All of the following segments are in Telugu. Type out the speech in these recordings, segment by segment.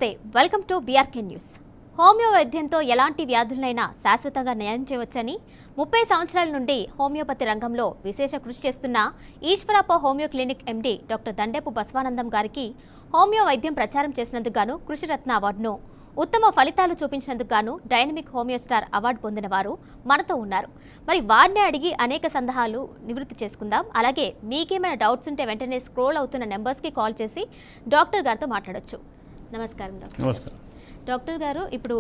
నమస్తే welcome to BRK news. Homeo వైద్యంతో ఎలాంటి వ్యాధులైనా శాశ్వతంగా నయం చేయవచ్చని 30 సంవత్సరాల నుండి హోమియోపతి రంగంలో విశేష కృషి చేస్తున్న Eshwarappa homeo clinic MD doctor Dandepu Basavanandam గారికి హోమియో వైద్యం ప్రచారం చేసినందుకు గాను కృషిరత్న అవార్డును, ఉత్తమ ఫలితాలు చూపించినందుకు గాను డైనమిక్ హోమియో స్టార్ అవార్డు పొందిన వారు మనతో ఉన్నారు. మరి వారిని అడిగి అనేక సందేహాలు నివృత్తి చేసుకుందాం. అలాగే మీకేమైనా డౌట్స్ ఉంటే వెంటనే స్క్రోల్ అవుతున్న నెంబర్స్కి కాల్ చేసి డాక్టర్ గారితో మాట్లాడొచ్చు. నమస్కారం డాక్టర్. నమస్కారం డాక్టర్ గారు, ఇప్పుడు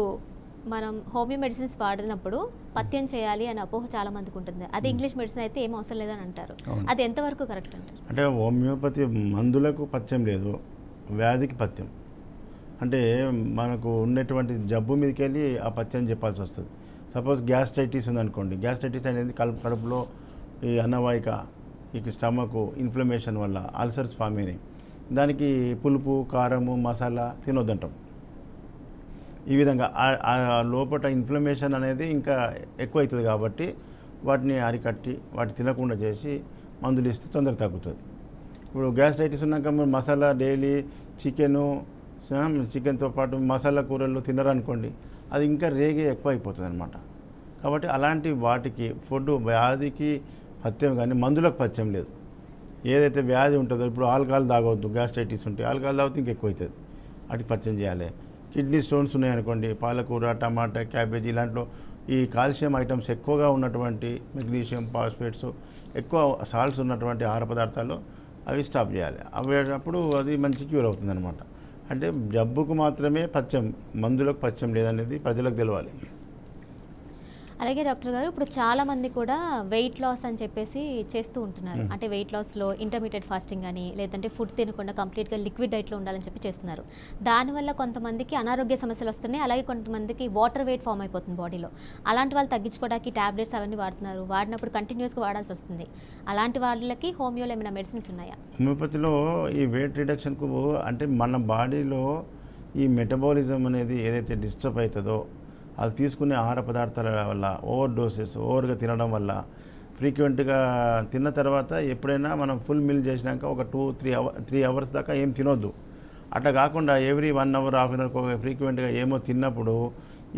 మనం హోమియో మెడిసిన్స్ వాడినప్పుడు పథ్యం చేయాలి అనే అపోహ చాలా మందికి ఉంటుంది. అది ఇంగ్లీష్ మెడిసిన్ అయితే ఏం అవసరం లేదని అంటారు. అది ఎంతవరకు కరెక్ట్ అంటారు? అంటే హోమియోపతి మందులకు పథ్యం లేదు, వ్యాధికి పథ్యం. అంటే మనకు ఉన్నటువంటి జబ్బు మీదకి వెళ్ళి ఆ పథ్యం చెప్పాల్సి వస్తుంది. సపోజ్ గ్యాస్ట్రైటిస్ ఉందనుకోండి, గ్యాస్ట్రైటిస్ అనేది కడుపులో ఈ అన్నవాహిక, ఈ స్టమక్ ఇన్ఫ్లమేషన్ వల్ల అల్సర్స్ ఫామ్ అయినాయి. దానికి పులుపు, కారము, మసాలా తినొద్దంటాం. ఈ విధంగా లోపల ఇన్ఫ్లమేషన్ అనేది ఇంకా ఎక్కువ అవుతుంది కాబట్టి వాటిని అరికట్టి వాటి తినకుండా చేసి మందులు ఇస్తే తొందరగా తగ్గుతుంది. ఇప్పుడు గ్యాస్ట్రైటిస్ ఉన్నాక మసాలా డైలీ చికెన్తో పాటు మసాలా కూరలు తినరనుకోండి, అది ఇంకా రేగే ఎక్కువ అయిపోతుంది అనమాట. కాబట్టి అలాంటి వాటికి ఫుడ్ వ్యాధికి పథ్యం కానీ మందులకు పథ్యం లేదు. ఏదైతే వ్యాధి ఉంటుందో, ఇప్పుడు ఆల్కహాల్ తాగవద్దు, గ్యాస్ట్రైటిస్ ఉంటే ఆల్కహాల్ తాగితే ఇంకా ఎక్కువ అవుతుంది, వాటికి పథ్యం చేయాలి. కిడ్నీ స్టోన్స్ ఉన్నాయనుకోండి, పాలకూర, టమాటా, క్యాబేజీ ఇలాంటిలో ఈ కాల్షియం ఐటమ్స్ ఎక్కువగా ఉన్నటువంటి, మెగ్నీషియం, ఫాస్ఫేట్స్ ఎక్కువ సాల్ట్స్ ఉన్నటువంటి ఆహార పదార్థాలు అవి స్టాప్ చేయాలి. అప్పుడు అది మంచి క్యూర్ అవుతుంది అనమాట. అంటే జబ్బుకు మాత్రమే పథ్యం, మందులకు పథ్యం లేదనేది ప్రజలకు తెలవాలి. అలాగే డాక్టర్ గారు, ఇప్పుడు చాలా మంది కూడా వెయిట్ లాస్ అని చెప్పేసి చేస్తూ ఉంటున్నారు. అంటే వెయిట్ లాస్లో ఇంటర్మీడియట్ ఫాస్టింగ్ అని, లేదంటే ఫుడ్ తినకుండా కంప్లీట్గా లిక్విడ్ డైట్లో ఉండాలని చెప్పి చేస్తున్నారు. దానివల్ల కొంతమందికి అనారోగ్య సమస్యలు వస్తున్నాయి. అలాగే కొంతమందికి వాటర్ వెయిట్ ఫామ్ అయిపోతుంది బాడీలో. అలాంటి వాళ్ళు తగ్గించుకోవడానికి టాబ్లెట్స్ అవన్నీ వాడుతున్నారు. వాడినప్పుడు కంటిన్యూస్గా వాడాల్సి వస్తుంది. అలాంటి వాళ్ళకి హోమియోలో ఏమైనా మెడిసిన్స్ ఉన్నాయా? హోమియోపతిలో ఈ వెయిట్ రిడక్షన్కు అంటే మన బాడీలో ఈ మెటబాలిజం అనేది ఏదైతే డిస్టర్బ్ అవుతుందో, అది తీసుకునే ఆహార పదార్థాల వల్ల ఓవర్ డోసెస్, ఓవర్గా తినడం వల్ల, ఫ్రీక్వెంట్గా తిన్న తర్వాత ఎప్పుడైనా మనం ఫుల్ మీల్ చేసినాక ఒక 2-3 అవర్స్ దాకా ఏం తినొద్దు. అట్లా కాకుండా every 1 hour, half an hour ఫ్రీక్వెంట్గా ఏమో తిన్నప్పుడు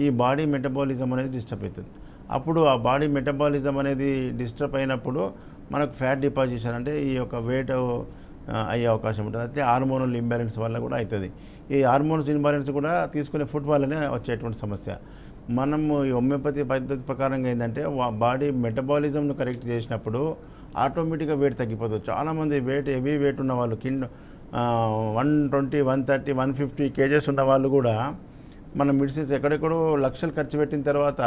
ఈ బాడీ మెటబాలిజం అనేది డిస్టర్బ్ అవుతుంది. అప్పుడు ఆ బాడీ మెటబాలిజం అనేది డిస్టర్బ్ అయినప్పుడు మనకు ఫ్యాట్ డిపాజిషన్, అంటే ఈ యొక్క వెయిట్ అయ్యే అవకాశం ఉంటుంది. అయితే హార్మోనల్ ఇంబ్యాలెన్స్ వల్ల కూడా అవుతుంది. ఈ హార్మోన్స్ ఇంబ్యాలెన్స్ కూడా తీసుకునే ఫుడ్ వల్లనే వచ్చేటువంటి సమస్య. మనము ఈ హోమియోపతి పద్ధతి ప్రకారంగా ఏంటంటే బాడీ మెటబాలిజంను కరెక్ట్ చేసినప్పుడు ఆటోమేటిక్గా వెయిట్ తగ్గిపోతుంది. చాలామంది హెవీ వెయిట్ ఉన్న వాళ్ళు, 120, 130, 150 కేజెస్ ఉన్న వాళ్ళు కూడా మన మెడిసిన్స్ ఎక్కడెక్కడో లక్షలు ఖర్చు పెట్టిన తర్వాత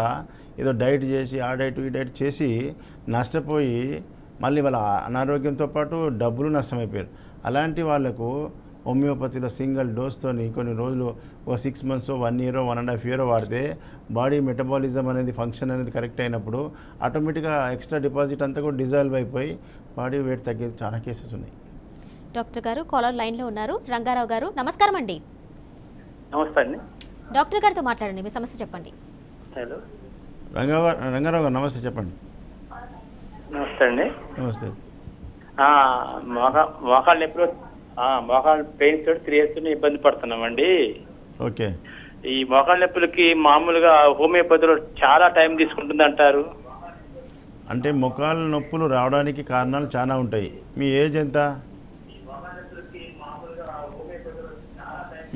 ఏదో డైట్ చేసి ఆ డైట్ ఈ డైట్ చేసి నష్టపోయి మళ్ళీ వాళ్ళ అనారోగ్యంతో పాటు డబ్బులు నష్టమైపోయారు. అలాంటి వాళ్లకు హోమియోపతిలో సింగిల్ డోస్తోని కొన్ని రోజులు, ఒక 6 months, 1 year, 1.5 years వాడితే బాడీ మెటబాలిజం అనేది ఫంక్షన్ అనేది కరెక్ట్ అయినప్పుడు ఆటోమేటిక్గా ఎక్స్ట్రా డిపాజిట్ అంతా కూడా డిజాల్వ్ అయిపోయి బాడీ వెయిట్ తగ్గే చాలా కేసెస్ ఉన్నాయి. డాక్టర్ గారు కాలర్ లైన్లో ఉన్నారు. రంగారావు గారు, నమస్కారం అండి. నమస్తే అండి. డాక్టర్ గారితో మాట్లాడండి, మీ సమస్య చెప్పండి. హలో రంగారావు గారు, నమస్తే, చెప్పండి. నమస్తే అండి. నమస్తే. మోకాళ్ళు ఎప్పుడు మోకాళ్ళ పెయిన్స్ 3 years ఇబ్బంది పడుతున్నామండి. ఓకే. ఈ మోకాళ్ళ నొప్పులకి మామూలుగా హోమియోపతిలో చాలా టైం తీసుకుంటుంది అంటారు. అంటే మోకాళ్ళ నొప్పులు రావడానికి కారణాలు చాలా ఉంటాయి. మీ ఏజ్ ఎంత?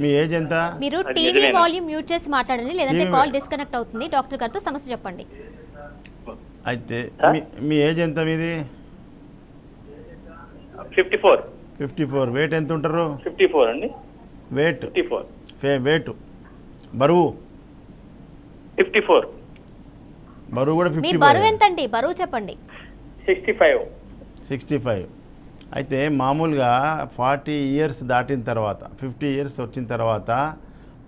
మీ ఏజ్ ఎంత? మీరు టీవీ వాల్యూమ్ మ్యూట్ చేసి మాట్లాడండి, లేదంటే కాల్ డిస్కనెక్ట్ అవుతుంది. డాక్టర్ గారితో సమస్య చెప్పండి. అయితే మీ ఏజ్ ఎంత? మీది 54. 54. వెయిట్ ఎంత ఉంటారు? 54 అండి. వెయిట్ 54. వెయిట్ బరువు 54. బరువు కూడా మీ 50. బరువు ఎంత అండి? బరువు చెప్పండి. 65. అయితే మామూలుగా 40 years దాటిన తర్వాత, 50 years వచ్చిన తర్వాత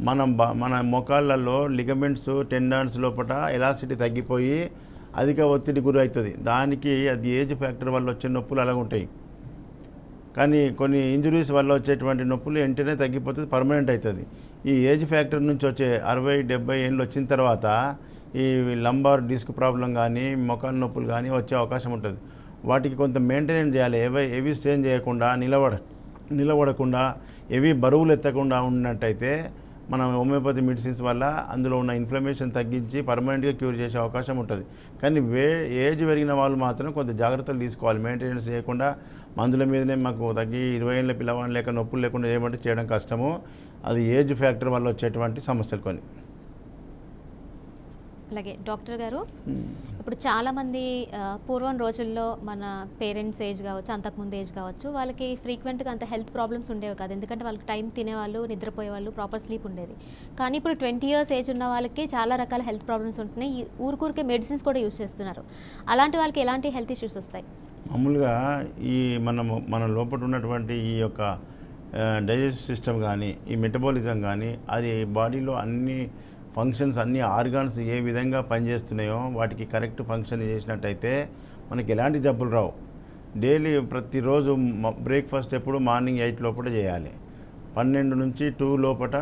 మన మోకాళ్ళల్లో లిగమెంట్స్, టెండాన్స్ లోపల ఎలాసిటీ తగ్గిపోయి అధిక ఒత్తిడి గురి అవుతుంది. దానికి అది ఏజ్ ఫ్యాక్టర్ వల్ల వచ్చే నొప్పులు అలాగ ఉంటాయి. కానీ కొన్ని ఇంజురీస్ వల్ల వచ్చేటువంటి నొప్పులు వెంటనే తగ్గిపోతుంది, పర్మనెంట్ అవుతుంది. ఈ ఏజ్ ఫ్యాక్టర్ నుంచి వచ్చే 60-70 ఏళ్ళు వచ్చిన తర్వాత ఈ లంబార్ డిస్క్ ప్రాబ్లం కానీ, మోకాళ్ళ నొప్పులు కానీ వచ్చే అవకాశం ఉంటుంది. వాటికి కొంత మెయింటెనెన్స్ చేయాలి. హెవీ స్ట్రెయిన్ చేయకుండా, నిలబడకుండా, హెవీ బరువులు ఎత్తకుండా ఉన్నట్టయితే మన హోమియోపతి మెడిసిన్స్ వల్ల అందులో ఉన్న ఇన్ఫ్లమేషన్ తగ్గించి పర్మనెంట్గా క్యూర్ చేసే అవకాశం ఉంటుంది. కానీ ఏజ్ పెరిగిన వాళ్ళు మాత్రం కొంత జాగ్రత్తలు తీసుకోవాలి. మెయింటెనెన్స్ చేయకుండా మందుల మీదనే మాకు తగ్గి 20 ఏళ్ళ పిల్లవాడిని లేక నొప్పులు లేకుండా చేయడం కష్టము. అది ఏజ్ ఫ్యాక్టర్ వల్ల వచ్చేటువంటి సమస్యలు కొన్ని. అలాగే డాక్టర్ గారు, ఇప్పుడు చాలామంది పూర్వం రోజుల్లో మన పేరెంట్స్ ఏజ్ కావచ్చు, అంతకుముందు ఏజ్ కావచ్చు, వాళ్ళకి ఫ్రీక్వెంట్గా అంత హెల్త్ ప్రాబ్లమ్స్ ఉండేవి కాదు. ఎందుకంటే వాళ్ళకి టైం తినేవాళ్ళు, నిద్రపోయేవాళ్ళు, ప్రాపర్ స్లీప్ ఉండేది. కానీ ఇప్పుడు 20 years ఏజ్ ఉన్న వాళ్ళకి చాలా రకాల హెల్త్ ప్రాబ్లమ్స్ ఉంటున్నాయి. ఊరికూరికే మెడిసిన్స్ కూడా యూస్ చేస్తున్నారు. అలాంటి వాళ్ళకి ఎలాంటి హెల్త్ ఇష్యూస్ వస్తాయి? మామూలుగా ఈ మన లోపల ఉన్నటువంటి ఈ యొక్క డైజెస్టివ్ సిస్టమ్ కానీ, ఈ మెటబాలిజం కానీ, అది బాడీలో అన్ని ఫంక్షన్స్, అన్ని ఆర్గాన్స్ ఏ విధంగా పనిచేస్తున్నాయో వాటికి కరెక్ట్ ఫంక్షన్ చేసినట్టయితే మనకి ఎలాంటి జబ్బులు రావు. డైలీ ప్రతిరోజు బ్రేక్ఫాస్ట్ ఎప్పుడు మార్నింగ్ 8 లోపల చేయాలి, 12 నుంచి 2 లోపల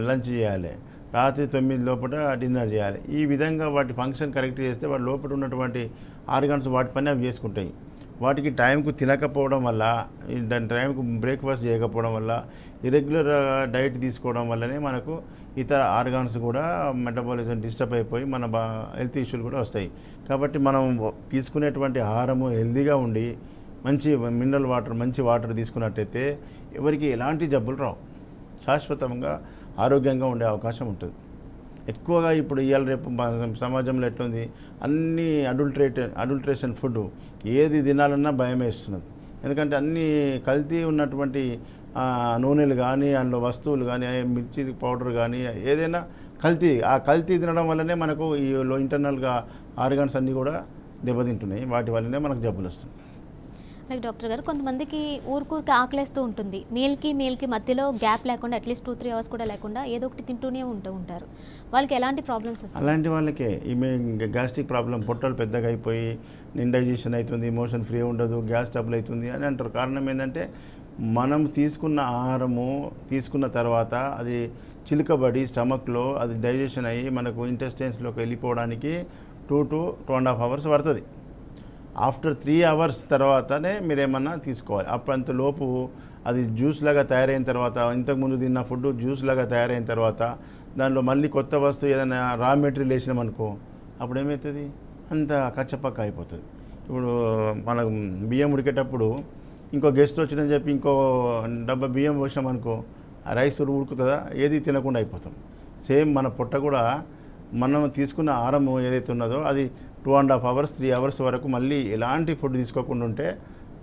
లంచ్ చేయాలి, రాత్రి 9 లోపల డిన్నర్ చేయాలి. ఈ విధంగా వాటి ఫంక్షన్ కరెక్ట్ చేస్తే వాటి లోపల ఉన్నటువంటి ఆర్గాన్స్ వాటి పని అవి చేసుకుంటాయి. వాటికి టైంకు తినకపోవడం వల్ల, దాని టైంకు బ్రేక్ఫాస్ట్ చేయకపోవడం వల్ల, ఇరెగ్యులర్ డైట్ తీసుకోవడం వల్లనే మనకు ఇతర ఆర్గాన్స్ కూడా మెటబాలిజం డిస్టర్బ్ అయిపోయి మన హెల్త్ ఇష్యూలు కూడా వస్తాయి. కాబట్టి మనం తీసుకునేటువంటి ఆహారము హెల్తీగా ఉండి మంచి మినరల్ వాటర్, మంచి వాటర్ తీసుకున్నట్టయితే ఎవరికి ఎలాంటి జబ్బులు రావు, శాశ్వతంగా ఆరోగ్యంగా ఉండే అవకాశం ఉంటుంది. ఎక్కువగా ఇప్పుడు ఇవాళ రేపు సమాజంలో ఎట్లుంది, అన్నీ అడల్ట్రేషన్ ఫుడ్, ఏది తినాలన్నా భయం వేస్తున్నది. ఎందుకంటే అన్నీ కల్తీ ఉన్నటువంటి నూనెలు కానీ, అందులో వస్తువులు కానీ, మిర్చి పౌడర్ కానీ, ఏదైనా కల్తీ, ఆ కల్తీ తినడం వల్లనే మనకు ఈ ఇంటర్నల్గా ఆర్గాన్స్ అన్నీ కూడా దెబ్బతింటున్నాయి. వాటి వల్లనే మనకు జబ్బులు వస్తున్నాయి. అలాగే డాక్టర్ గారు, కొంతమందికి ఊరికూరికి ఆకలేస్తూ ఉంటుంది. మీల్కి మధ్యలో గ్యాప్ లేకుండా అట్లీస్ట్ 2-3 hours కూడా లేకుండా ఏదో ఒకటి తింటూనే ఉంటారు. వాళ్ళకి ఎలాంటి ప్రాబ్లమ్స్ వస్తాయి? అలాంటి వాళ్ళకే ఈమె గ్యాస్ట్రిక్ ప్రాబ్లం, పొట్టలు పెద్దగా అయిపోయి ఇండైజెషన్ అవుతుంది, మోషన్ ఫ్రీ ఉండదు, గ్యాస్ ట్రబుల్ అవుతుంది అని అంటారు. కారణం ఏంటంటే మనం తీసుకున్న ఆహారము తీసుకున్న తర్వాత అది చిలుకబడి స్టమక్లో అది డైజెషన్ అయ్యి మనకు ఇంటెస్టైన్స్లోకి వెళ్ళిపోవడానికి 2 to 2.5 hours పడుతుంది. ఆఫ్టర్ 3 hours తర్వాతనే మీరేమన్నా తీసుకోవాలి. అప్పుడంతలోపు అది జ్యూస్ లాగా తయారైన తర్వాత, ఇంతకుముందు తిన్న ఫుడ్ జ్యూస్ లాగా తయారైన తర్వాత దానిలో మళ్ళీ కొత్త వస్తువు ఏదైనా రా మెటీరియల్ వేసినామనుకో, అప్పుడు ఏమవుతుంది, అంత కచ్చపక్క అయిపోతుంది. ఇప్పుడు మనం బియ్యం ఉడికేటప్పుడు ఇంకో గెస్ట్ వచ్చిందని చెప్పి ఇంకో డబ్బా బియ్యం పోసినామనుకో, ఆ రైస్ ఉడుకుతుందా, ఏది తినకుండా అయిపోతాం. సేమ్ మన పొట్ట కూడా మనం తీసుకున్న ఆహారము ఏదైతే ఉన్నదో అది 2.5 hours 3 hours వరకు మళ్ళీ ఎలాంటి ఫుడ్ తీసుకోకుండా ఉంటే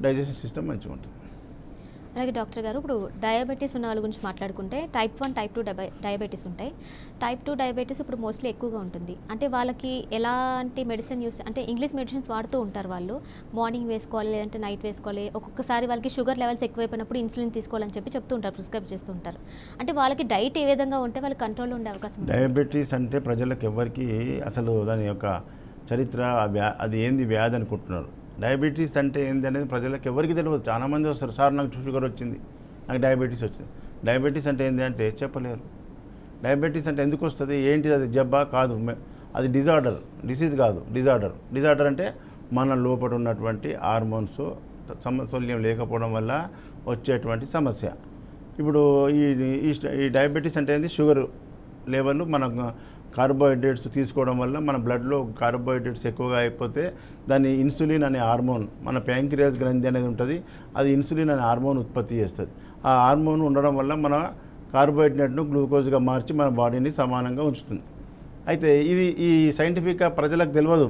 డైజెషన్ సిస్టమ్ మంచిగా ఉంటుంది. అలాగే డాక్టర్ గారు, ఇప్పుడు డయాబెటీస్ ఉన్న వాళ్ళ గురించి మాట్లాడుకుంటే టైప్ 1, టైప్ 2 డయాబెటీస్ ఉంటాయి. టైప్ 2 డయాబెటీస్ ఇప్పుడు మోస్ట్లీ ఎక్కువగా ఉంటుంది. అంటే వాళ్ళకి ఎలాంటి మెడిసిన్ యూస్, అంటే ఇంగ్లీష్ మెడిసిన్స్ వాడుతూ ఉంటారు. వాళ్ళు మార్నింగ్ వేసుకోవాలి, లేదంటే నైట్ వేసుకోవాలి. ఒక్కొక్కసారి వాళ్ళకి షుగర్ లెవెల్స్ ఎక్కువైపోయినప్పుడు ఇన్సులిన్ తీసుకోవాలని చెప్తూ ఉంటారు, ప్రిస్క్రైబ్ చేస్తూ ఉంటారు. అంటే వాళ్ళకి డైట్ ఏ విధంగా ఉంటే వాళ్ళకి కంట్రోల్లో ఉండే అవకాశం? డయాబెటీస్ అంటే ప్రజలకు ఎవరికి అసలు దాని యొక్క చరిత్ర, అది ఏంది వ్యాధి అనుకుంటున్నారు. డయాబెటీస్ అంటే ఏంది అనేది ప్రజలకు ఎవరికి తెలియదు. చాలామంది వస్తారు, సార్ నాకు షుగర్ వచ్చింది, నాకు డయాబెటీస్ వచ్చింది. డయాబెటీస్ అంటే ఏంది అంటే చెప్పలేరు. డయాబెటీస్ అంటే ఎందుకు వస్తుంది, ఏంటిది, అది జబ్బా కాదు, అది డిజార్డర్, డిసీజ్ కాదు, డిజార్డర్. డిజార్డర్ అంటే మన లోపల ఉన్నటువంటి హార్మోన్స్ సమతుల్యం లేకపోవడం వల్ల వచ్చేటువంటి సమస్య. ఇప్పుడు ఈ డయాబెటీస్ అంటే ఏంది, షుగర్ లెవెల్ మన కార్బోహైడ్రేట్స్ తీసుకోవడం వల్ల మన బ్లడ్లో కార్బోహైడ్రేట్స్ ఎక్కువగా అయిపోతే దాన్ని ఇన్సులిన్ అనే హార్మోన్, మన ప్యాంక్రియాస్ గ్రంథి అనేది ఉంటుంది, అది ఇన్సులిన్ అనే హార్మోన్ ఉత్పత్తి చేస్తుంది. ఆ హార్మోన్ ఉండడం వల్ల మన కార్బోహైడ్రేట్ను గ్లూకోజ్గా మార్చి మన బాడీని సమానంగా ఉంచుతుంది. అయితే ఇది ఈ సైంటిఫిక్గా ప్రజలకు తెలియదు.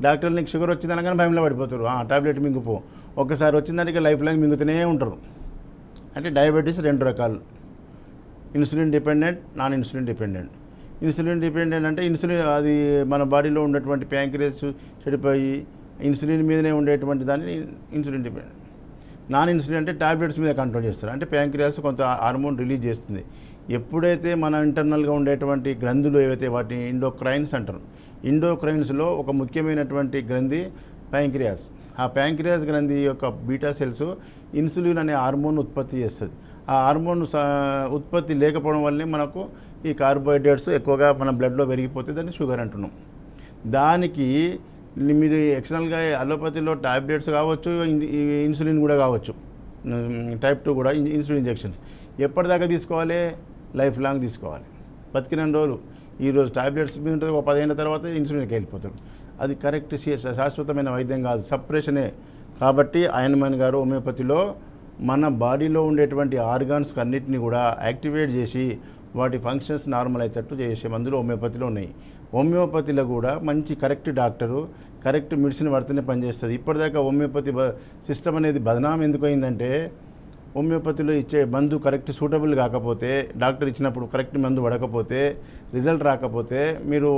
డాక్టర్లు నీకు షుగర్ వచ్చింది అనగానే భయంలో పడిపోతారు, టాబ్లెట్ మింగిపో. ఒక్కసారి వచ్చిందంటే లైఫ్ లాంగ్ మింగుతూనే ఉంటారు. అంటే డయాబెటీస్ 2 రకాలు, insulin dependent, non insulin dependent. Insulin dependent అంటే ఇన్సులిన్ అది మన బాడీలో ఉన్నటువంటి ప్యాంక్రియాస్ చెడిపోయి ఇన్సులిన్ మీదనే ఉండేటువంటి దాన్ని ఇన్సులిన్ డిపెండెంట్. నాన్ ఇన్సులిన్ అంటే టాబ్లెట్స్ మీద కంట్రోల్ చేస్తారు. అంటే ప్యాంక్రియాస్ కొంత హార్మోన్ రిలీజ్ చేస్తుంది. ఎప్పుడైతే మన ఇంటర్నల్గా ఉండేటువంటి గ్రంథులు ఏవైతే వాటిని ఎండోక్రైన్స్ అంటారు. ఎండోక్రైన్స్లో ఒక ముఖ్యమైనటువంటి గ్రంథి ప్యాంక్రియాస్. ఆ ప్యాంక్రియాస్ గ్రంథి యొక్క బీటా సెల్స్ ఇన్సులిన్ అనే హార్మోన్ ఉత్పత్తి చేస్తుంది. ఆ హార్మోన్ ఉత్పత్తి లేకపోవడం వల్లే మనకు ఈ కార్బోహైడ్రేట్స్ ఎక్కువగా మన బ్లడ్లో పెరిగిపోతే దాన్ని షుగర్ అంటున్నాం. దానికి మీరు ఎక్స్టర్నల్గా అలోపతిలో టాబ్లెట్స్ కావచ్చు, ఇన్సులిన్ కూడా కావచ్చు, టైప్ 2 కూడా ఇన్సులిన్ ఇంజెక్షన్స్ ఎప్పటిదాకా తీసుకోవాలి, లైఫ్ లాంగ్ తీసుకోవాలి. బతికిన రోజులు. ఈరోజు టాబ్లెట్స్ మీద ఉంటుంది, ఒక 10 ఏళ్ళ తర్వాత ఇన్సులిన్కి వెళ్ళిపోతాడు. అది కరెక్ట్ శాశ్వతమైన వైద్యం కాదు, సప్రెషనే. కాబట్టి ఆయనమన్ గారు హోమియోపతిలో మన బాడీలో ఉండేటువంటి ఆర్గాన్స్ అన్నిటిని కూడా యాక్టివేట్ చేసి వాటి ఫంక్షన్స్ నార్మల్ అయ్యేటట్టు చేసే మందులు హోమియోపతిలో ఉన్నాయి. హోమియోపతిలో కూడా మంచి కరెక్ట్ డాక్టరు కరెక్ట్ మెడిసిన్ పడితేనే పనిచేస్తుంది. ఇప్పటిదాకా హోమియోపతి సిస్టమ్ అనేది బదనాం ఎందుకు అయిందంటే, హోమియోపతిలో ఇచ్చే మందు కరెక్ట్ సూటబుల్ కాకపోతే, డాక్టర్ ఇచ్చినప్పుడు కరెక్ట్ మందు పడకపోతే, రిజల్ట్ రాకపోతే, మీరు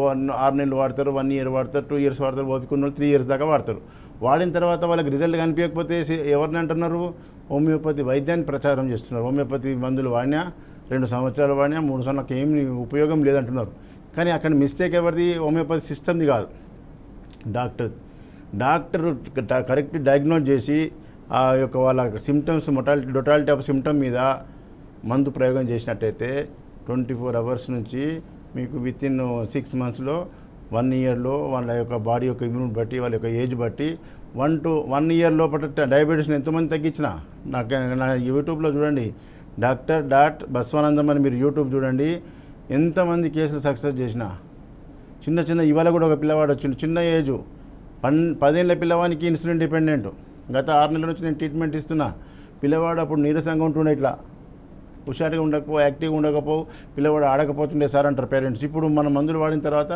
6 నెలలు వాడతారు, 1 ఇయర్ వాడతారు, 2 ఇయర్స్ వాడతారు, ఓపిక 3 ఇయర్స్ దాకా వాడతారు. వాడిన తర్వాత వాళ్ళకి రిజల్ట్ కనిపించకపోతే ఎవరిని అంటున్నారు? హోమియోపతి వైద్యాన్ని ప్రచారం చేస్తున్నారు. హోమియోపతి మందులు వాడినా 2 సంవత్సరాలు వాడినా 3 సంవత్సరాలకు ఏమి ఉపయోగం లేదంటున్నారు. కానీ అక్కడ మిస్టేక్ ఎవరిది? హోమియోపతి సిస్టమ్ది కాదు, డాక్టర్ కరెక్ట్ డయాగ్నోజ్ చేసి ఆ యొక్క వాళ్ళ సిమ్టమ్స్ టోటాలిటీ ఆఫ్ సిమ్టమ్ మీద మందు ప్రయోగం చేసినట్టయితే 24 అవర్స్ నుంచి మీకు వితిన్ 6 మంత్స్లో 1 ఇయర్లో వాళ్ళ యొక్క బాడీ యొక్క ఇమ్యూనిటీ బట్టి, వాళ్ళ యొక్క ఏజ్ బట్టి 1 ఇయర్ లోపల డయాబెటీస్ని ఎంతోమంది తగ్గించిన. నా యూట్యూబ్లో చూడండి, డాక్టర్ బసవానందం అని మీరు యూట్యూబ్ చూడండి, ఎంతమంది కేసులు సక్సెస్ చేసిన. చిన్న ఇవాళ కూడా ఒక పిల్లవాడు వచ్చిండు, చిన్న ఏజు, 10 ఏళ్ళ పిల్లవానికి ఇన్సులిన్ డిపెండెంట్. గత 6 నెలల నుంచి నేను ట్రీట్మెంట్ ఇస్తున్నా. పిల్లవాడు అప్పుడు నీరసంగా ఉంటుండే, ఇట్లా హుషారుగా ఉండకపో, యాక్టివ్గా ఉండకపో, పిల్లవాడు ఆడకపోతుండే సార్ అంటారు పేరెంట్స్. ఇప్పుడు మన మందులు వాడిన తర్వాత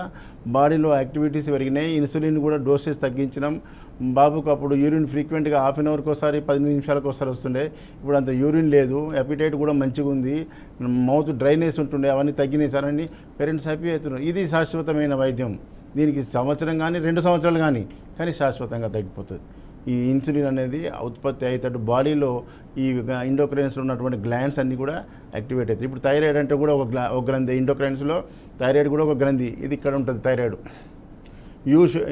బాడీలో యాక్టివిటీస్ పెరిగినాయి, ఇన్సులిన్ కూడా డోసెస్ తగ్గించడం. బాబుకు అప్పుడు యూరిన్ ఫ్రీక్వెంట్గా హాఫ్ అన్ అవర్కి ఒకసారి 15 నిమిషాలకు ఒకసారి వస్తుండే, ఇప్పుడు అంత యూరిన్ లేదు, అపిటైట్ కూడా మంచిగా ఉంది, మౌత్ డ్రైనెస్ ఉంటుండే, అవన్నీ తగ్గినాయి సార్ అని పేరెంట్స్ హ్యాపీ అవుతున్నారు. ఇది శాశ్వతమైన వైద్యం. దీనికి సంవత్సరం కానీ 2 సంవత్సరాలు కానీ శాశ్వతంగా తగ్గిపోతుంది. ఈ ఇన్సులిన్ అనేది ఉత్పత్తి అయ్యేటట్టు బాడీలో ఈ ఎండోక్రైన్స్లో ఉన్నటువంటి గ్లాండ్స్ అన్నీ కూడా యాక్టివేట్ అవుతాయి. ఇప్పుడు థైరాయిడ్ అంటే కూడా ఒక గ్రంథి, ఎండోక్రైన్స్లో థైరాయిడ్ కూడా ఒక గ్రంథి. ఇది ఇక్కడ ఉంటుంది థైరాయిడ్.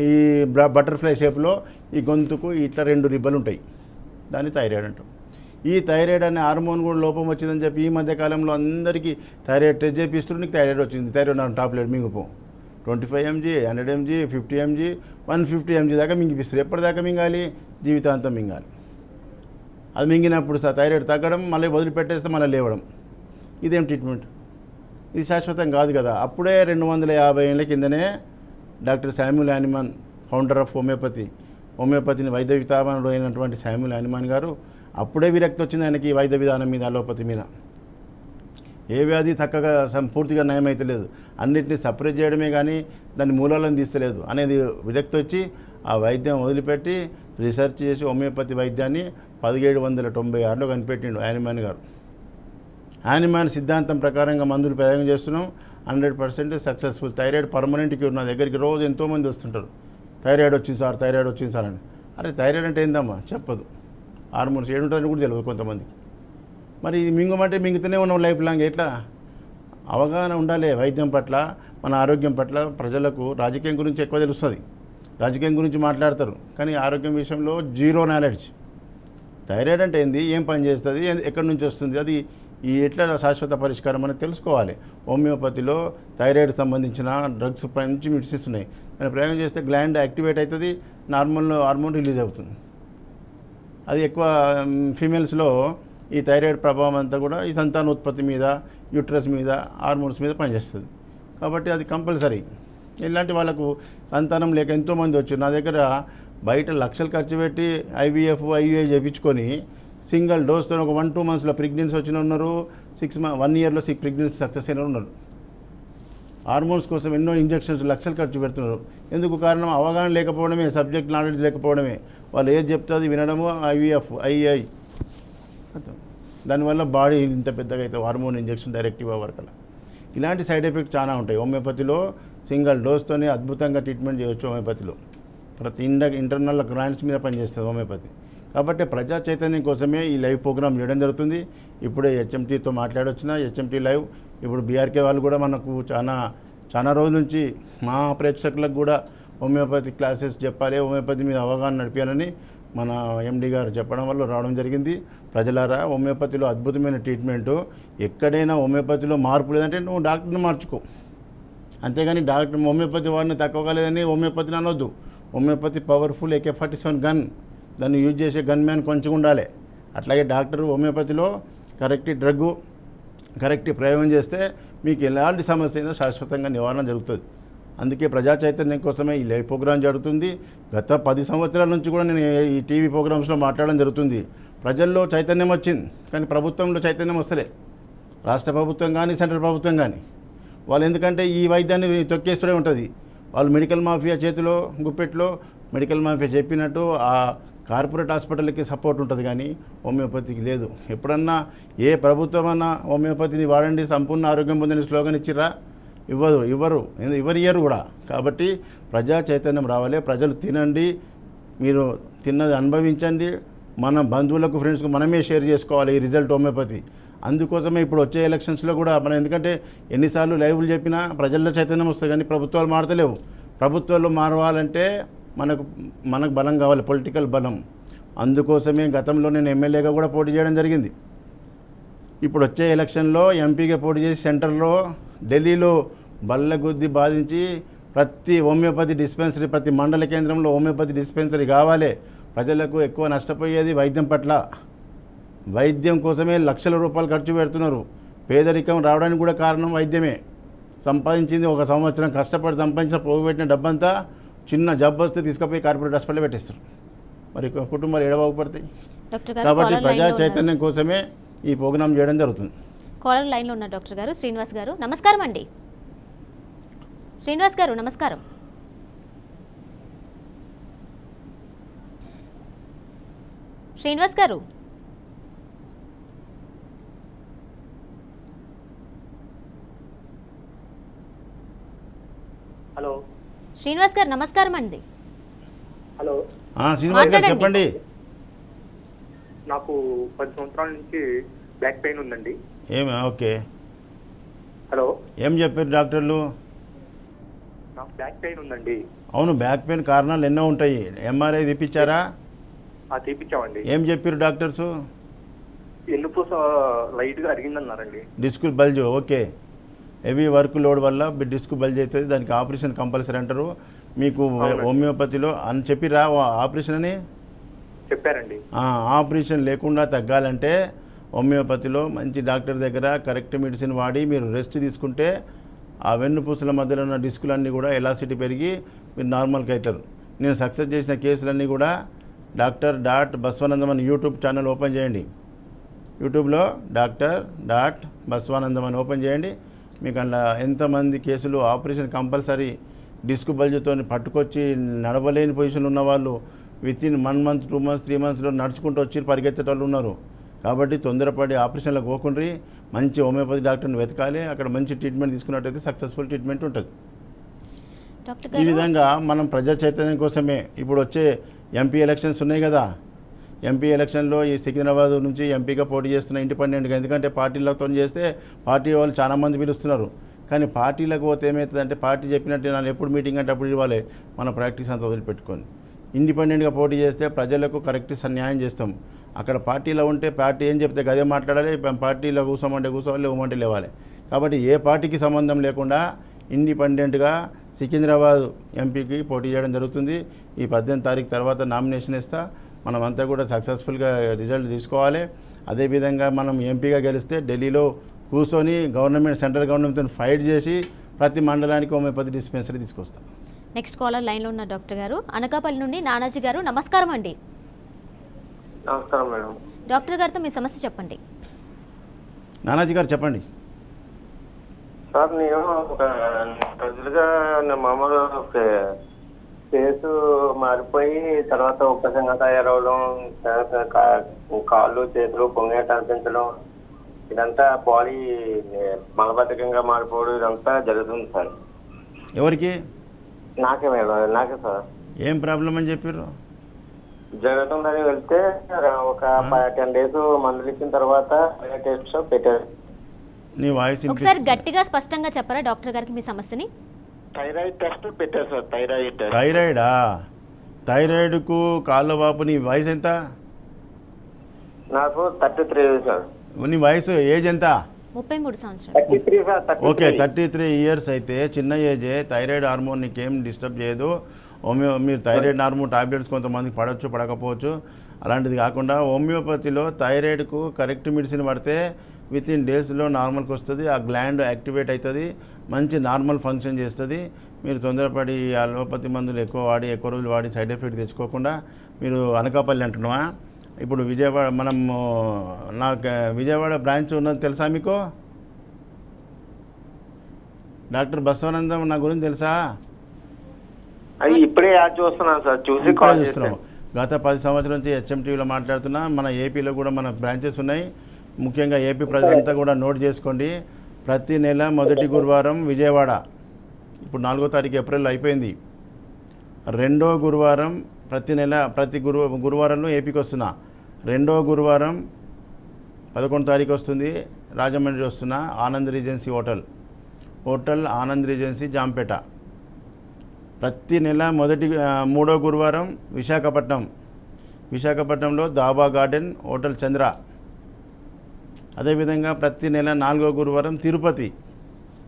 ఈ బటర్ఫ్లై షేప్లో ఈ గొంతుకు ఇట్లా 2 రిబ్బలు ఉంటాయి, దాన్ని థైరాయిడ్ అంటాం. ఈ థైరాయిడ్ అనే హార్మోన్ కూడా లోపం వచ్చిందని చెప్పి ఈ మధ్యకాలంలో అందరికీ థైరాయిడ్ టెస్ట్ చేపిస్తున్నారు, నీకు థైరాయిడ్ వచ్చింది, thyroid tablet మింగిపో, 25 mg, 100 mg, 50 mg, 150 mg దాకా మింగిపిస్తారు. ఎప్పటిదాకా మింగాలి? జీవితాంతం మింగాలి. అది మింగినప్పుడు థైరాయిడ్ తగ్గడం, మళ్ళీ వదిలిపెట్టేస్తే మళ్ళీ లేవడం. ఇదేం ట్రీట్మెంట్? ఇది శాశ్వతం కాదు కదా. అప్పుడే 250 ఏళ్ళ కిందనే doctor Samuel Hahnemann, founder of హోమియోపతిని వైద్య విధానంలో అయినటువంటి శామ్యూల్ హ్యానిమన్ గారు అప్పుడే విరక్తి వచ్చింది ఆయనకి వైద్య విధానం మీద, అలోపతి మీద. ఏ వ్యాధి చక్కగా పూర్తిగా నయమైతే లేదు, అన్నింటినీ సపరేట్ చేయడమే కానీ దాన్ని మూలాలను తీస్తలేదు అనేది విరక్తి వచ్చి ఆ వైద్యం వదిలిపెట్టి రీసెర్చ్ చేసి హోమియోపతి వైద్యాన్ని 1796లో కనిపెట్టిండు హ్యానిమన్ గారు. హ్యానిమన్ సిద్ధాంతం ప్రకారంగా మందులు ప్రయోగం చేస్తున్నాం, 100% సక్సెస్ఫుల్. Thyroid permanent cure. నా దగ్గరికి రోజు ఎంతోమంది వస్తుంటారు, థైరాయిడ్ వచ్చింది సార్ అని. అరే థైరాయిడ్ అంటే ఏందమ్మా చెప్పదు, హార్మోన్స్ ఏడుంటారని కూడా తెలియదు కొంతమందికి. మరి ఇది మింగమంటే మింగుతూనే ఉన్నాం లైఫ్ లాంగ్. ఎట్లా? అవగాహన ఉండాలి వైద్యం పట్ల, మన ఆరోగ్యం పట్ల. ప్రజలకు రాజకీయం గురించి ఎక్కువ తెలుస్తుంది, రాజకీయం గురించి మాట్లాడతారు, కానీ ఆరోగ్యం విషయంలో జీరో నాలెడ్జ్. థైరాయిడ్ అంటే ఏంది, ఏం పని చేస్తుంది, ఎక్కడి నుంచి వస్తుంది, అది ఈ ఎట్లా శాశ్వత పరిష్కారం అనేది తెలుసుకోవాలి. హోమియోపతిలో థైరాయిడ్ సంబంధించిన డ్రగ్స్ మంచి మెడిసిన్స్ ఉన్నాయి. దాన్ని ప్రయోగం చేస్తే గ్లాండ్ యాక్టివేట్ అవుతుంది, హార్మోన్ రిలీజ్ అవుతుంది. అది ఎక్కువ ఫీమేల్స్లో ఈ థైరాయిడ్ ప్రభావం అంతా కూడా ఈ సంతానోత్పత్తి మీద, యూట్రస్ మీద, హార్మోన్స్ మీద పనిచేస్తుంది. కాబట్టి అది కంపల్సరీ. ఇలాంటి వాళ్ళకు సంతానం లేక ఎంతోమంది వచ్చారు నా దగ్గర. బయట లక్షలు ఖర్చు పెట్టి IVF, IUI చేయించుకొని సింగిల్ డోస్తో ఒక 1-2 మంత్స్లో ప్రెగ్నెన్సీ వచ్చిన ఉన్నారు, 1 ఇయర్లో ప్రెగ్నెన్సీ సక్సెస్ అయిన ఉన్నారు. హార్మోన్స్ కోసం ఎన్నో ఇంజెక్షన్స్ లక్షలు ఖర్చు పెడుతున్నారు. ఎందుకు? కారణం అవగాహన లేకపోవడమే, సబ్జెక్ట్ నాలెడ్జ్ లేకపోవడమే. వాళ్ళు ఏది చెప్తుంది వినడము, IVF, IUI. దానివల్ల బాడీ ఇంత పెద్దగా అయితే హార్మోన్ ఇంజెక్షన్ డైరెక్టివ్ వర్కల. ఇలాంటి సైడ్ ఎఫెక్ట్స్ చాలా ఉంటాయి. హోమియోపతిలో సింగిల్ డోస్తోనే అద్భుతంగా ట్రీట్మెంట్ చేయవచ్చు. హోమియోపతిలో ప్రతి ఇంటర్నల్ గ్లాండ్స్ మీద పనిచేస్తుంది హోమియోపతి. కాబట్టి ప్రజా చైతన్యం కోసమే ఈ లైవ్ ప్రోగ్రామ్ చేయడం జరుగుతుంది. ఇప్పుడే HMTతో మాట్లాడొచ్చిన, HMT లైవ్. ఇప్పుడు BRK వాళ్ళు కూడా మనకు చాలా రోజుల నుంచి మా ప్రేక్షకులకు కూడా హోమియోపతి క్లాసెస్ చెప్పాలి, హోమియోపతి మీద అవగాహన నడిపించాలని మన MD గారు చెప్పడం వల్ల రావడం జరిగింది. ప్రజలారా, హోమియోపతిలో అద్భుతమైన ట్రీట్మెంటు. ఎక్కడైనా హోమియోపతిలో మార్పు లేదంటే నువ్వు డాక్టర్ని మార్చుకో, అంతేగాని హోమియోపతి వాడిని తక్కువ కాలేదని హోమియోపతిని అనొద్దు. హోమియోపతి పవర్ఫుల్ AK-47 గన్, దాన్ని యూజ్ చేసే గన్ మ్యాన్ కొంచెం ఉండాలి. అట్లాగే డాక్టర్ హోమియోపతిలో కరెక్ట్ డ్రగ్గు కరెక్ట్ ప్రయోగం చేస్తే మీకు ఎలాంటి సమస్య అయినా శాశ్వతంగా నివారణ జరుగుతుంది. అందుకే ప్రజా చైతన్యం కోసమే ఈ లైవ్ ప్రోగ్రాం జరుగుతుంది. గత 10 సంవత్సరాల నుంచి కూడా నేను ఈ టీవీ ప్రోగ్రామ్స్లో మాట్లాడడం జరుగుతుంది. ప్రజల్లో చైతన్యం వచ్చింది, కానీ ప్రభుత్వంలో చైతన్యం వస్తలే. రాష్ట్ర ప్రభుత్వం కానీ సెంట్రల్ ప్రభుత్వం కానీ వాళ్ళు ఎందుకంటే ఈ వైద్యాన్ని తొక్కేస్తూనే ఉంటుంది. వాళ్ళు మెడికల్ మాఫియా చేతిలో గుప్పెట్లో మెడికల్ మాఫియా చెప్పినట్టు ఆ కార్పొరేట్ హాస్పిటల్కి సపోర్ట్ ఉంటుంది, కానీ హోమియోపతికి లేదు. ఎప్పుడన్నా ఏ ప్రభుత్వం అన్నా హోమియోపతిని వాడండి సంపూర్ణ ఆరోగ్యం పొందని స్లోగన్ ఇచ్చిరా? ఇవ్వరు ఇయ్యరు కూడా. కాబట్టి ప్రజా చైతన్యం రావాలి. ప్రజలు తినండి, మీరు తిన్నది అనుభవించండి, మన బంధువులకు ఫ్రెండ్స్కు మనమే షేర్ చేసుకోవాలి ఈ రిజల్ట్ హోమియోపతి. అందుకోసమే ఇప్పుడు వచ్చే ఎలక్షన్స్లో కూడా మనం ఎందుకంటే ఎన్నిసార్లు లైవ్లు చెప్పినా ప్రజల్లో చైతన్యం వస్తుంది, కానీ ప్రభుత్వాలు మారతలేవు. ప్రభుత్వాలు మారవాలంటే మనకు బలం కావాలి, పొలిటికల్ బలం. అందుకోసమే గతంలో నేను ఎమ్మెల్యేగా కూడా పోటీ చేయడం జరిగింది. ఇప్పుడు వచ్చే ఎలక్షన్లో ఎంపీగా పోటీ చేసి సెంటర్లో ఢిల్లీలో బల్లగుద్ది బాధించి ప్రతి హోమియోపతి డిస్పెన్సరీ, ప్రతి మండల కేంద్రంలో హోమియోపతి డిస్పెన్సరీ కావాలి. ప్రజలకు ఎక్కువ నష్టపోయేది వైద్యం పట్ల. వైద్యం కోసమే లక్షల రూపాయలు ఖర్చు పెడుతున్నారు. పేదరికం రావడానికి కూడా కారణం వైద్యమే. సంపాదించింది ఒక సంవత్సరం కష్టపడి సంపాదించిన పోగుపెట్టిన డబ్బంతా చిన్న జబ్బు వస్తే తీసుకుపోయి కార్పొరేట్ హాస్పిటల్ పెట్టేస్తారు. మరి కుటుంబాలు ఎడబాగుపడతాయి. కాబట్టి ప్రజా చైతన్యం కోసమే ఈ ప్రోగ్రాం చేయడం జరుగుతుంది. కాలర్ లైన్లో ఉన్న డాక్టర్ గారు శ్రీనివాస్ గారు, నమస్కారం అండి. శ్రీనివాస్ గారు నమస్కారం. శ్రీనివాస్ గారు, హలో. శ్రీనివాస్ గారు నమస్కారం అండి. హలో శ్రీనివాస్ గారు చెప్పండి. నాకు 10 సంవత్సరాల నుంచి బ్యాక్ పెయిన్ ఉందండి. Okay, hello. ఏం చెప్పారు డాక్టర్లు? నాకు బ్యాక్ పెయిన్ ఉందండి. అవును, బ్యాక్ పెయిన్ కారణాలు ఎన్నో ఉంటాయి. ఎంఆర్ఐ తీపిచ్చారా? తీపిచ్చామండి. ఏం చెప్పారు డాక్టర్స్? ఎన్నుపూస లైట్గా అరిగిందన్నారండి. Disc bulge. Okay, heavy work load వల్ల డిస్క్ బల్జ్ అవుతుంది, దానికి ఆపరేషన్ కంపల్సరీ అంటారు. మీకు హోమియోపతిలో అని చెప్పిరా ఆపరేషన్ అని? చెప్పారండి. ఆపరేషన్ లేకుండా తగ్గాలంటే హోమియోపతిలో మంచి డాక్టర్ దగ్గర కరెక్ట్ మెడిసిన్ వాడి మీరు రెస్ట్ తీసుకుంటే ఆ వెన్నుపూసల మధ్యలో ఉన్న డిస్కులన్నీ కూడా ఎలాసిటీ పెరిగి మీరు నార్మల్కి అవుతారు. నేను సక్సెస్ చేసిన కేసులన్నీ కూడా డాక్టర్.బస్వానందం అని యూట్యూబ్ ఛానల్ ఓపెన్ చేయండి. యూట్యూబ్లో డాక్టర్.బస్వానందం అని ఓపెన్ చేయండి. మీకు అందులో ఎంతమంది కేసులు ఆపరేషన్ కంపల్సరీ డిస్క్ బల్జ్తో పట్టుకొచ్చి నడవలేని పొజిషన్ ఉన్న వాళ్ళు వితిన్ 1 మంత్ 2 మంత్స్ 3 మంత్స్లో నడుచుకుంటూ వచ్చి పరిగెత్తేటోళ్ళు ఉన్నారు. కాబట్టి తొందరపడి ఆపరేషన్లకు పోకుండ్రి, మంచి హోమియోపతి డాక్టర్ని వెతకాలి. అక్కడ మంచి ట్రీట్మెంట్ తీసుకున్నట్టయితే సక్సెస్ఫుల్ ట్రీట్మెంట్ ఉంటుంది. ఈ విధంగా మనం ప్రజా చైతన్యం కోసమే ఇప్పుడు వచ్చే ఎంపీ ఎలక్షన్స్ ఉన్నాయి కదా. ఎంపీ ఎలక్షన్లో ఈ సికింద్రాబాద్ నుంచి ఎంపీగా పోటీ చేస్తున్న ఇండిపెండెంట్గా, ఎందుకంటే పార్టీలతో చేస్తే పార్టీ వాళ్ళు చాలామంది పిలుస్తున్నారు. కానీ పార్టీలకు పోతే ఏమవుతుందంటే పార్టీ చెప్పినట్టు నన్ను ఎప్పుడు మీటింగ్ అంటే అప్పుడు ఇవ్వాలి, మన ప్రాక్టీస్ అంతా వదిలిపెట్టుకొని ఇండిపెండెంట్గా పోటీ చేస్తే ప్రజలకు కరెక్ట్ న్యాయం చేస్తాం. అక్కడ పార్టీలో ఉంటే పార్టీ ఏం చెప్తే గదే మాట్లాడాలి, పార్టీలో కూర్చోమంటే కూర్చోవాలి, లేవమంటే లేవాలి. కాబట్టి ఏ పార్టీకి సంబంధం లేకుండా ఇండిపెండెంట్గా సికింద్రాబాద్ ఎంపీకి పోటీ చేయడం జరుగుతుంది. ఈ 18 తారీఖు తర్వాత నామినేషన్ ఇస్తా. మనమంతా కూడా సక్సెస్ఫుల్గా రిజల్ట్ తీసుకోవాలి. అదేవిధంగా మనం ఎంపీగా గెలిస్తే ఢిల్లీలో కూర్చొని సెంట్రల్ గవర్నమెంట్తో ఫైట్ చేసి ప్రతి మండలానికి హోమియోపతి డిస్పెన్సరీ తీసుకొస్తాం. నెక్స్ట్ కాలర్ లైన్లో ఉన్న డాక్టర్ గారు అనకాపల్లి నుండి నానాజీ గారు, నమస్కారం అండి. నమస్కారం మేడం. డాక్టర్ గారితో మీ సమస్య చెప్పండి. నానాజీ గారు చెప్పండి. సార్, నేను ఒక రోజులుగా నా మామూలు ఫేసు మారిపోయి తర్వాత ఉపసంగా తయారవడం, కాళ్ళు చేతులు పొంగేట అనిపించడం, ఇదంతా బాడీ మలబద్ధకంగా మారిపోవడం ఇదంతా జరుగుతుంది సార్. ఎవరికి? నాకే మేడం, నాకే సార్. ఏం ప్రాబ్లం అని చెప్పారు? జరుగుతుందని వెళ్తే ఒక 10 days మందులు ఇచ్చిన తర్వాత టెస్ట్ పెట్టారు. నీ వాయిస్ ఒకసారి గట్టిగా స్పష్టంగా చెప్పరా డాక్టర్ గారికి మీ సమస్యని? థైరాయిడ్ టెస్ట్ పెట్టారు సార్. థైరాయిడా? థైరాయిడ్కు కాళ్ళ వాపు. నీ వయసు ఎంత? నాకు 33 సార్. నీ వయసు ఏజ్ ఎంత? 33 సంవత్సరాలు. 33 సార్. ఓకే, 33 years అయితే చిన్న ఏజే. థైరాయిడ్ హార్మోన్ నీకేం డిస్టర్బ్ చేయదు. మీరు థైరాయిడ్ హార్మోన్ టాబ్లెట్స్ కొంతమందికి పడవచ్చు, పడకపోవచ్చు. అలాంటిది కాకుండా హోమియోపతిలో థైరాయిడ్కు కరెక్ట్ మెడిసిన్ పడితే విత్ ఇన్ డేస్లో నార్మల్కి వస్తుంది. ఆ గ్లాండ్ యాక్టివేట్ అవుతుంది, మంచి నార్మల్ ఫంక్షన్ చేస్తుంది. మీరు తొందరపడి అలోపతి మందులు ఎక్కువ వాడి ఎక్కువ రోజులు వాడి సైడ్ ఎఫెక్ట్ తెచ్చుకోకుండా మీరు అనకాపల్లి అంటున్నావా? ఇప్పుడు విజయవాడ నాకు విజయవాడ బ్రాంచ్ ఉన్నది తెలుసా మీకు? డాక్టర్ బసవానందం నా గురించి తెలుసా? అది ఇప్పుడే యాడ్ చూస్తున్నాను సార్, చూసి ఇప్పుడే కాల్ చూస్తున్నాం. చేస్తాను. గత 10 సంవత్సరాల నుంచి హెచ్ఎంటీవీలో మాట్లాడుతున్నా. మన ఏపీలో కూడా మన బ్రాంచెస్ ఉన్నాయి. ముఖ్యంగా ఏపీ ప్రజలంతా కూడా నోట్ చేసుకోండి. ప్రతి నెల మొదటి గురువారం విజయవాడ, ఇప్పుడు 4వ తారీఖు ఏప్రిల్ అయిపోయింది. 2వ గురువారం ప్రతి నెల ప్రతి గురువారంలో ఏపీకి వస్తున్నా. 2వ గురువారం 11 తారీఖు వస్తుంది, రాజమండ్రి వస్తున్నా. Anand regency hotel Anand regency Jampeta. ప్రతి నెల 3వ గురువారం విశాఖపట్నంలో దాబా గార్డెన్ హోటల్ చంద్ర. అదేవిధంగా ప్రతి నెల 4వ గురువారం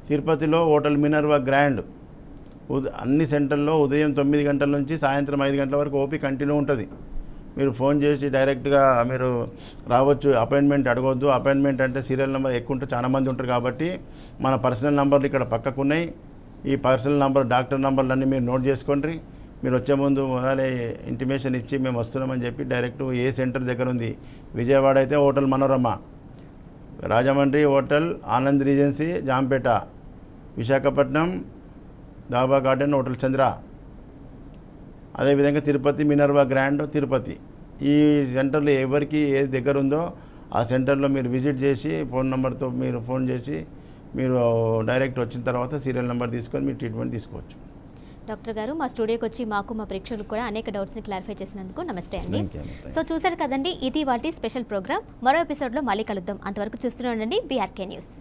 తిరుపతిలో హోటల్ మినర్వా గ్రాండ్. అన్ని సెంటర్లో ఉదయం 9 గంటల నుంచి సాయంత్రం 5 గంటల వరకు ఓపీ కంటిన్యూ ఉంటుంది. మీరు ఫోన్ చేసి డైరెక్ట్గా మీరు రావచ్చు, అపాయింట్మెంట్ అడగవద్దు. అపాయింట్మెంట్ అంటే సీరియల్ నెంబర్ ఎక్కువ ఉంటే చాలా మంది ఉంటారు కాబట్టి మన పర్సనల్ నెంబర్లు ఇక్కడ పక్కకు ఉన్నాయి. ఈ పర్సనల్ నెంబర్ డాక్టర్ నెంబర్లన్నీ మీరు నోట్ చేసుకోండి. మీరు వచ్చే ముందు మొదలే ఇంటిమేషన్ ఇచ్చి మేము వస్తున్నామని చెప్పి డైరెక్ట్ ఏ సెంటర్ దగ్గర ఉంది. విజయవాడ అయితే hotel Manorama, Rajahmundry hotel Anand regency Jampeta, Visakhapatnam dhaba garden hotel Chandra, అదేవిధంగా తిరుపతి మినర్వా గ్రాండ్ తిరుపతి. ఈ సెంటర్లో ఎవరికి ఏది దగ్గర ఉందో ఆ సెంటర్లో మీరు విజిట్ చేసి ఫోన్ నెంబర్తో మీరు ఫోన్ చేసి మీరు డైరెక్ట్ వచ్చిన తర్వాత సీరియల్ నెంబర్ తీసుకొని మీరు ట్రీట్మెంట్ తీసుకోవచ్చు. డాక్టర్ గారు మా స్టూడియోకి వచ్చి మాకు మా ప్రేక్షకులకు కూడా అనేక డౌట్స్ని క్లారిఫై చేసినందుకు నమస్తే అండి. సో చూసారు కదండి, ఇది వాటి స్పెషల్ ప్రోగ్రామ్. మరో ఎపిసోడ్లో మళ్ళీ కలుద్దాం. అంతవరకు చూస్తూనే ఉండండి బీఆర్కే న్యూస్.